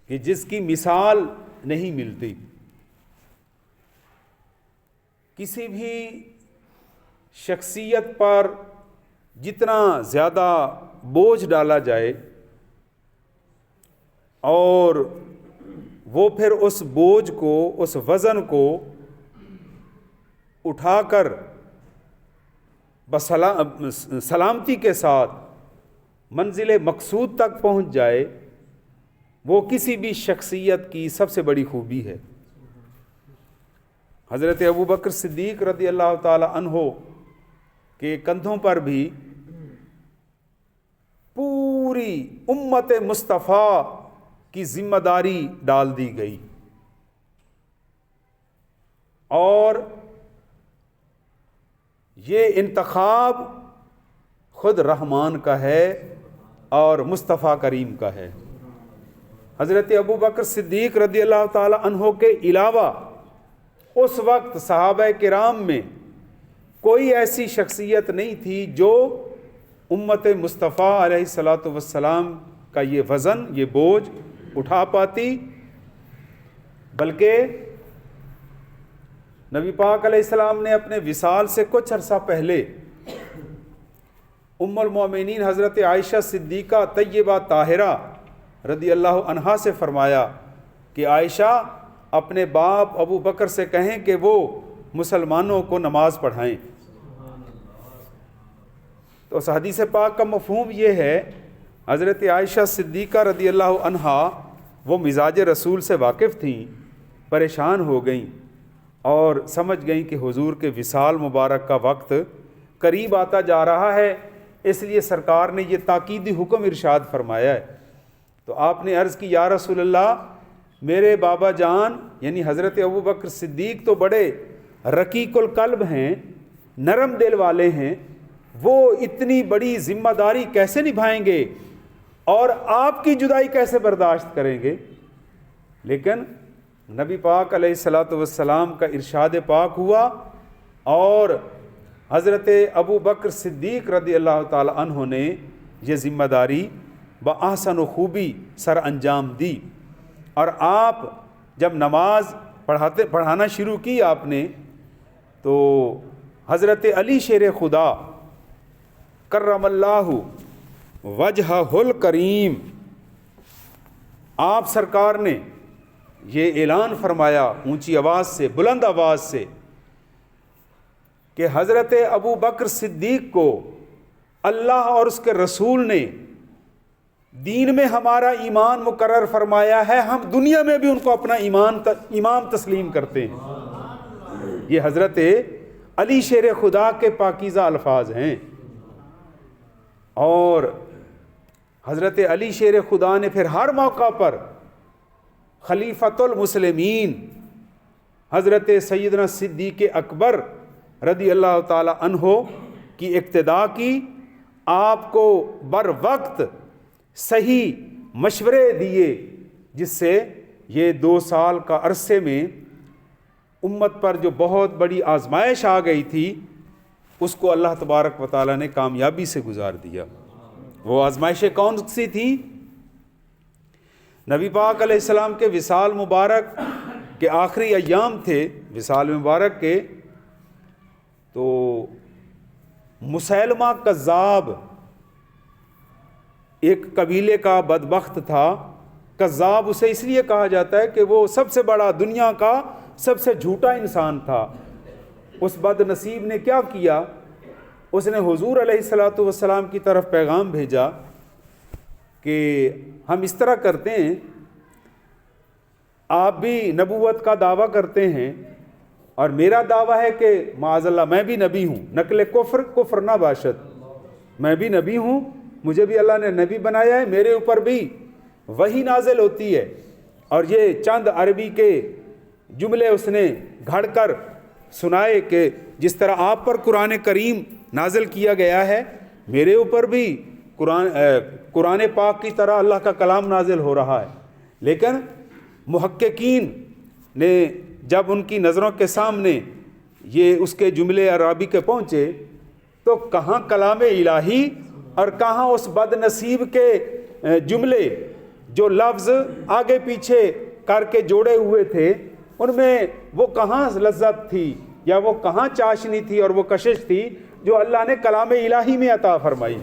کہ جس کی مثال نہیں ملتی. کسی بھی شخصیت پر جتنا زیادہ بوجھ ڈالا جائے اور وہ پھر اس بوجھ کو، اس وزن کو اٹھا کر سلامتی کے ساتھ منزل مقصود تک پہنچ جائے، وہ کسی بھی شخصیت کی سب سے بڑی خوبی ہے. حضرت ابوبکر صدیق رضی اللہ تعالی عنہ کے کندھوں پر بھی پوری امت مصطفیٰ کی ذمہ داری ڈال دی گئی، اور یہ انتخاب خود رحمان کا ہے اور مصطفیٰ کریم کا ہے. حضرت ابوبکر صدیق رضی اللہ تعالی عنہ کے علاوہ اس وقت صحابہ کرام میں کوئی ایسی شخصیت نہیں تھی جو امت مصطفیٰ علیہ الصلاۃ والسلام کا یہ وزن، یہ بوجھ اٹھا پاتی، بلکہ نبی پاک علیہ السلام نے اپنے وصال سے کچھ عرصہ پہلے ام المومنین حضرت عائشہ صدیقہ طیبہ طاہرہ رضی اللہ عنہا سے فرمایا کہ عائشہ اپنے باپ ابو بکر سے کہیں کہ وہ مسلمانوں کو نماز پڑھائیں. تو اس حدیث پاک کا مفہوم یہ ہے، حضرت عائشہ صدیقہ رضی اللہ عنہا وہ مزاج رسول سے واقف تھیں، پریشان ہو گئیں اور سمجھ گئیں کہ حضور کے وصال مبارک کا وقت قریب آتا جا رہا ہے، اس لیے سرکار نے یہ تاکیدی حکم ارشاد فرمایا ہے. تو آپ نے عرض کی، یا رسول اللہ، میرے بابا جان یعنی حضرت ابوبکر صدیق تو بڑے رقیق القلب ہیں، نرم دل والے ہیں، وہ اتنی بڑی ذمہ داری کیسے نبھائیں گے اور آپ کی جدائی کیسے برداشت کریں گے؟ لیکن نبی پاک علیہ الصلاۃ والسلام کا ارشاد پاک ہوا اور حضرت ابو بکر صدیق رضی اللہ تعالی عنہ نے یہ ذمہ داری بآحسن و خوبی سر انجام دی. اور آپ جب نماز پڑھانا شروع کی آپ نے، تو حضرت علی شیر خدا کرم اللہ وجہہ الکریم، آپ سرکار نے یہ اعلان فرمایا اونچی آواز سے، بلند آواز سے، کہ حضرت ابو بکر صدیق کو اللہ اور اس کے رسول نے دین میں ہمارا ایمان مقرر فرمایا ہے، ہم دنیا میں بھی ان کو اپنا امام تسلیم کرتے ہیں. یہ حضرت علی شیر خدا کے پاکیزہ الفاظ ہیں. اور حضرت علی شیر خدا نے پھر ہر موقع پر خلیفۃ المسلمین حضرت سیدنا صدیق اکبر رضی اللہ تعالی عنہ کی اقتداء کی، آپ کو بر وقت صحیح مشورے دیے، جس سے یہ 2 سال کا عرصے میں امت پر جو بہت بڑی آزمائش آ گئی تھی اس کو اللہ تبارک و تعالیٰ نے کامیابی سے گزار دیا. وہ آزمائشیں کون سی تھیں؟ نبی پاک علیہ السلام کے وصال مبارک کے آخری ایام تھے وصال مبارک کے، تو مسیلمہ کذاب ایک قبیلے کا بدبخت تھا. کذاب اسے اس لیے کہا جاتا ہے کہ وہ سب سے بڑا، دنیا کا سب سے جھوٹا انسان تھا. اس بد نصیب نے کیا کیا، اس نے حضور علیہ الصلاۃ والسلام کی طرف پیغام بھیجا کہ ہم اس طرح کرتے ہیں، آپ بھی نبوت کا دعویٰ کرتے ہیں اور میرا دعویٰ ہے کہ معاذ اللہ میں بھی نبی ہوں، نقل کفر نہ باشد، میں بھی نبی ہوں، مجھے بھی اللہ نے نبی بنایا ہے، میرے اوپر بھی وحی نازل ہوتی ہے. اور یہ چند عربی کے جملے اس نے گھڑ کر سنائے کہ جس طرح آپ پر قرآن کریم نازل کیا گیا ہے، میرے اوپر بھی قرآن پاک کی طرح اللہ کا کلام نازل ہو رہا ہے. لیکن محققین نے جب ان کی نظروں کے سامنے یہ اس کے جملے عربی کے پہنچے تو کہاں کلام الہی اور کہاں اس بد نصیب کے جملے جو لفظ آگے پیچھے کر کے جوڑے ہوئے تھے ان میں وہ کہاں لذت تھی یا وہ کہاں چاشنی تھی اور وہ کشش تھی جو اللہ نے کلام الہی میں عطا فرمائی۔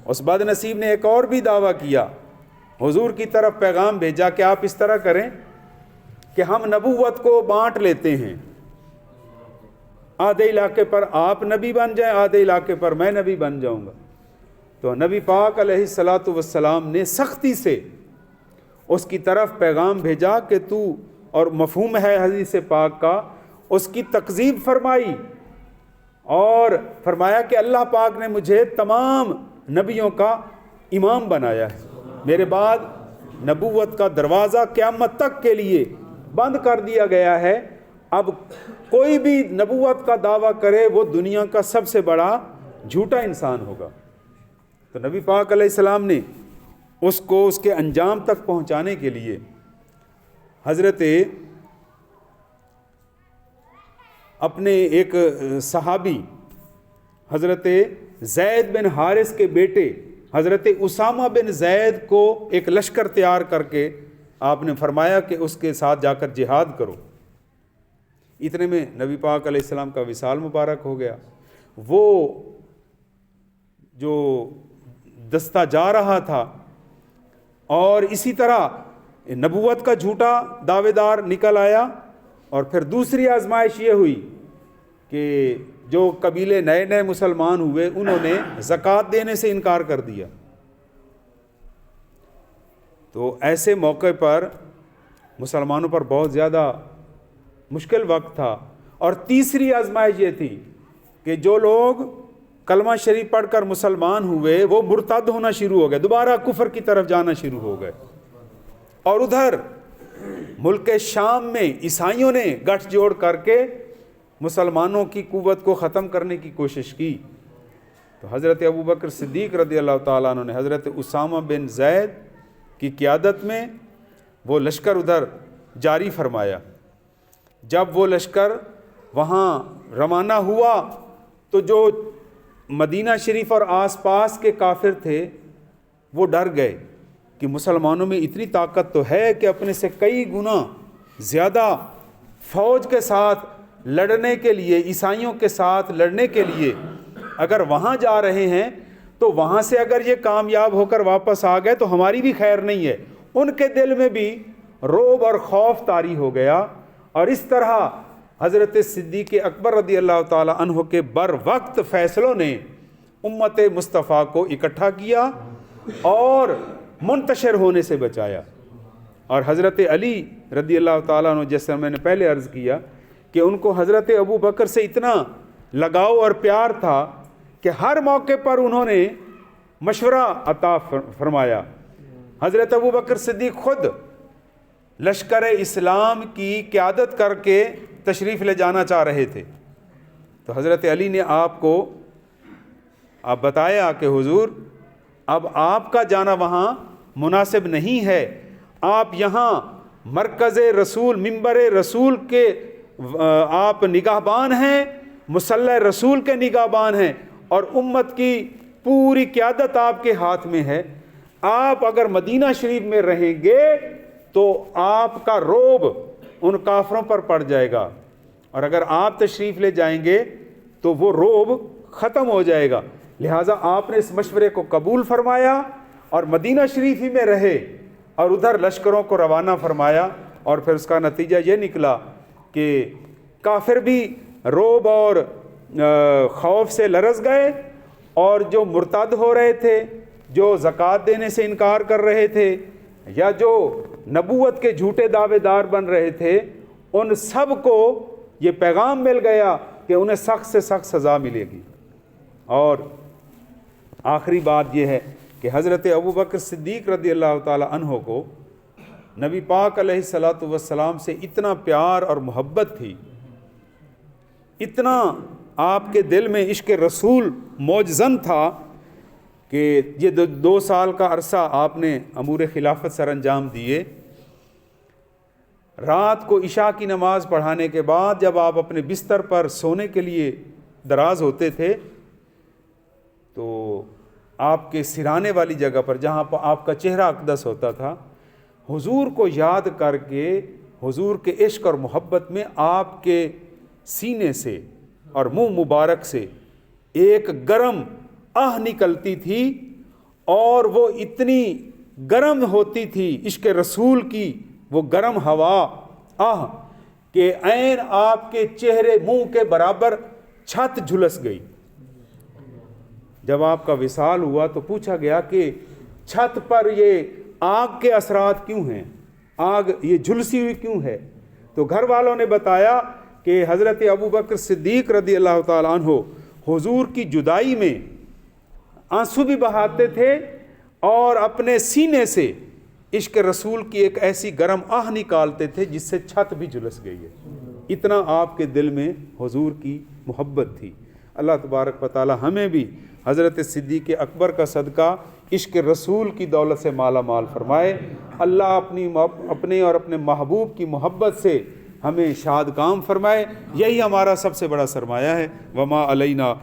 اس بد نصیب نے ایک اور بھی دعویٰ کیا، حضور کی طرف پیغام بھیجا کہ آپ اس طرح کریں کہ ہم نبوت کو بانٹ لیتے ہیں، آدھے علاقے پر آپ نبی بن جائیں، آدھے علاقے پر میں نبی بن جاؤں گا۔ تو نبی پاک علیہ الصلاۃ والسلام نے سختی سے اس کی طرف پیغام بھیجا کہ تو، اور مفہوم ہے حدیث پاک کا، اس کی تکذیب فرمائی اور فرمایا کہ اللہ پاک نے مجھے تمام نبیوں کا امام بنایا ہے، میرے بعد نبوت کا دروازہ قیامت تک کے لیے بند کر دیا گیا ہے، اب کوئی بھی نبوت کا دعویٰ کرے وہ دنیا کا سب سے بڑا جھوٹا انسان ہوگا۔ تو نبی پاک علیہ السلام نے اس کو اس کے انجام تک پہنچانے کے لیے حضرت اپنے ایک صحابی حضرت زید بن حارث کے بیٹے حضرت اسامہ بن زید کو ایک لشکر تیار کر کے آپ نے فرمایا کہ اس کے ساتھ جا کر جہاد کرو۔ اتنے میں نبی پاک علیہ السلام کا وصال مبارک ہو گیا۔ وہ جو دستہ جا رہا تھا اور اسی طرح نبوت کا جھوٹا دعوے دار نکل آیا، اور پھر دوسری آزمائش یہ ہوئی کہ جو قبیلے نئے نئے مسلمان ہوئے انہوں نے زکوٰۃ دینے سے انکار کر دیا۔ تو ایسے موقع پر مسلمانوں پر بہت زیادہ مشکل وقت تھا۔ اور تیسری آزمائش یہ تھی کہ جو لوگ کلمہ شریف پڑھ کر مسلمان ہوئے وہ مرتد ہونا شروع ہو گئے، دوبارہ کفر کی طرف جانا شروع ہو گئے، اور ادھر ملک شام میں عیسائیوں نے گٹھ جوڑ کر کے مسلمانوں کی قوت کو ختم کرنے کی کوشش کی۔ تو حضرت ابوبکر صدیق رضی اللہ تعالیٰ عنہ نے حضرت اسامہ بن زید کی قیادت میں وہ لشکر ادھر جاری فرمایا۔ جب وہ لشکر وہاں روانہ ہوا تو جو مدینہ شریف اور آس پاس کے کافر تھے وہ ڈر گئے کہ مسلمانوں میں اتنی طاقت تو ہے کہ اپنے سے کئی گنا زیادہ فوج کے ساتھ لڑنے کے لیے، عیسائیوں کے ساتھ لڑنے کے لیے اگر وہاں جا رہے ہیں تو وہاں سے اگر یہ کامیاب ہو کر واپس آ گئے تو ہماری بھی خیر نہیں ہے۔ ان کے دل میں بھی رعب اور خوف طاری ہو گیا، اور اس طرح حضرت صدیق اکبر رضی اللہ تعالی عنہ کے بر وقت فیصلوں نے امت مصطفیٰ کو اکٹھا کیا اور منتشر ہونے سے بچایا۔ اور حضرت علی رضی اللہ تعالیٰ عنہ، جیسے میں نے پہلے عرض کیا کہ ان کو حضرت ابو بکر سے اتنا لگاؤ اور پیار تھا کہ ہر موقع پر انہوں نے مشورہ عطا فرمایا۔ حضرت ابو بکر صدیق خود لشکر اسلام کی قیادت کر کے تشریف لے جانا چاہ رہے تھے، تو حضرت علی نے آپ کو بتایا کہ حضور اب آپ کا جانا وہاں مناسب نہیں ہے، آپ یہاں مرکز رسول، منبر رسول کے آپ نگہبان ہیں، مصلی رسول کے نگہبان ہیں، اور امت کی پوری قیادت آپ کے ہاتھ میں ہے۔ آپ اگر مدینہ شریف میں رہیں گے تو آپ کا رعب ان کافروں پر پڑ جائے گا، اور اگر آپ تشریف لے جائیں گے تو وہ رعب ختم ہو جائے گا۔ لہٰذا آپ نے اس مشورے کو قبول فرمایا اور مدینہ شریف ہی میں رہے اور ادھر لشکروں کو روانہ فرمایا، اور پھر اس کا نتیجہ یہ نکلا کہ کافر بھی رعب اور خوف سے لرز گئے، اور جو مرتد ہو رہے تھے، جو زکوٰۃ دینے سے انکار کر رہے تھے، یا جو نبوت کے جھوٹے دعوے دار بن رہے تھے، ان سب کو یہ پیغام مل گیا کہ انہیں سخت سے سخت سزا ملے گی۔ اور آخری بات یہ ہے کہ حضرت ابوبکر صدیق رضی اللہ تعالی عنہ کو نبی پاک علیہ الصلاۃ والسلام سے اتنا پیار اور محبت تھی، اتنا آپ کے دل میں عشق رسول موجزن تھا کہ یہ 2 سال کا عرصہ آپ نے امور خلافت سر انجام دیے۔ رات کو عشاء کی نماز پڑھانے کے بعد جب آپ اپنے بستر پر سونے کے لیے دراز ہوتے تھے تو آپ کے سرانے والی جگہ پر جہاں پر آپ کا چہرہ اقدس ہوتا تھا، حضور کو یاد کر کے حضور کے عشق اور محبت میں آپ کے سینے سے اور منہ مبارک سے ایک گرم آہ نکلتی تھی، اور وہ اتنی گرم ہوتی تھی عشق رسول کی وہ گرم ہوا آہ کہ عین آپ کے چہرے منہ کے برابر چھت جھلس گئی۔ جب آپ کا وصال ہوا تو پوچھا گیا کہ چھت پر یہ آگ کے اثرات کیوں ہیں، آگ یہ جھلسی ہوئی کیوں ہے؟ تو گھر والوں نے بتایا کہ حضرت ابوبکر صدیق رضی اللہ تعالیٰ عنہ حضور کی جدائی میں آنسو بھی بہاتے تھے اور اپنے سینے سے عشق رسول کی ایک ایسی گرم آہ نکالتے تھے جس سے چھت بھی جھلس گئی ہے۔ اتنا آپ کے دل میں حضور کی محبت تھی۔ اللہ تبارک و تعالی ہمیں بھی حضرت صدیق اکبر کا صدقہ عشق رسول کی دولت سے مالا مال فرمائے۔ اللہ اپنے اور اپنے محبوب کی محبت سے ہمیں شاد کام فرمائے۔ یہی ہمارا سب سے بڑا سرمایہ ہے۔ وما علینا